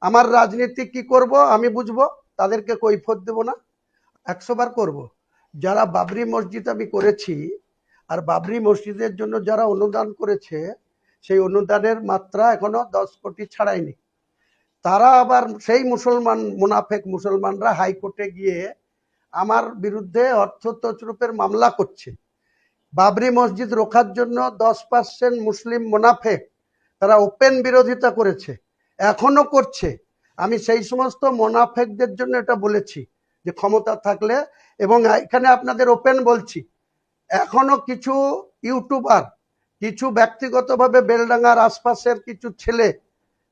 আমার রাজনীতি কি করব আমি বুঝবো, তাদেরকে কৈফিয়ত দেব না, 100 বার করব। যারা বাবরি মসজিদ আমি করেছি, আর বাবরি মসজিদের জন্য যারা অনুদান করেছে, সেই অনুদানের মাত্রা এখনো 10 কোটি ছাড়ায়নি। তারা আবার সেই মুসলমান মুনাফেক মুসলমানরা হাইকোর্টে গিয়ে আমার বিরুদ্ধে অর্থ তছরুপের মামলা করছে। বাবরি মসজিদ রোখার জন্য 10% মুসলিম মুনাফেক তারা ওপেন বিরোধিতা করেছে, এখনো করছে। আমি সেই সমস্ত মুনাফেকদের জন্য এটা বলেছি যে ক্ষমতা থাকলে, এবং এখানে আপনাদের ওপেন বলছি, এখনো কিছু ইউটিউবার, কিছু ব্যক্তিগতভাবে বেলডাঙ্গার আশপাশের কিছু ছেলে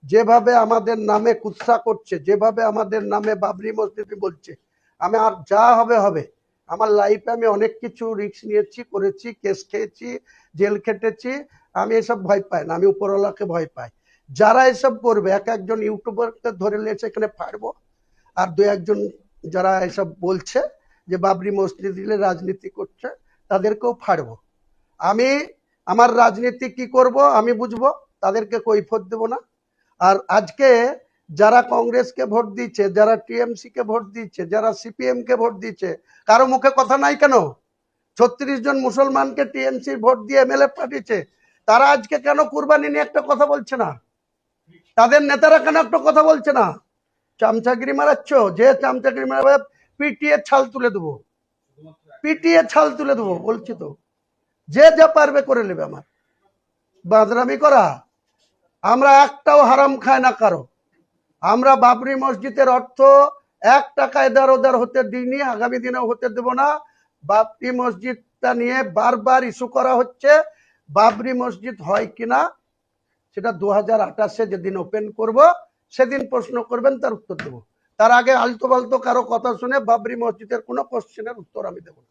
যেভাবে আমাদের নামে কুৎসা করছে, যেভাবে আমাদের নামে বাবরি মসজিদ বলছে, আমি আর যা হবে হবে। আমার লাইফে আমি অনেক কিছু রিস্ক নিয়েছি, করেছি, কেস খেয়েছি, জেল খেটেছি। আমি এসব ভয় পাই না, আমি উপরওয়ালাকে ভয় পাই। যারা এসব করবে, এক একজন ইউটিউবারকে ধরে নিয়ে এখানে ফাড়বো, আর দু একজন যারা এসব বলছে যে বাবরি মসজিদ দিলে রাজনীতি করছে, তাদেরকেও ফাড়বো। আমি আমার রাজনীতি কি করব আমি বুঝবো, তাদেরকে কৈফিয়ত দেব না। আর আজকে যারা কংগ্রেসকে ভোট দিচ্ছে, যারা টিএমসি কে ভোট দিচ্ছে, যারা সিপিএম কে ভোট দিচ্ছে, কারো মুখে কথা নাই কেন? 36 জন মুসলমানকে টিএমসি ভোট দিয়ে এমএলএ পাঠিয়েছে, তারা আজকে কেন কুরবানি নিয়ে একটা কথা বলছে না? তাদের নেতারা কেন একটা কথা বলছে না? চামচাগিরি মারাচ্ছ, যে চামচাগিরি মারাবে পিটিয়ে ছাল তুলে দেবো, পিটিয়ে ছাল তুলে দেবো বলছি তো। যে যা পারবে করে নেবে। আমার বাদরামি করা, আমরা একটাও হারাম খায় না কারো। আমরা বাবরি মসজিদের অর্থ 1 টাকা এদার ওদার হতে দিইনি, আগামী দিনেও হতে দেব না। বাবরি মসজিদটা নিয়ে বারবার ইস্যু করা হচ্ছে, বাবরি মসজিদ হয় কিনা সেটা 2028-এ যেদিন ওপেন করব সেদিন প্রশ্ন করবেন, তার উত্তর দেবো। তার আগে আলতো ফালতো কারো কথা শুনে বাবরি মসজিদের কোনো কোশ্চেনের উত্তর আমি দেবো না।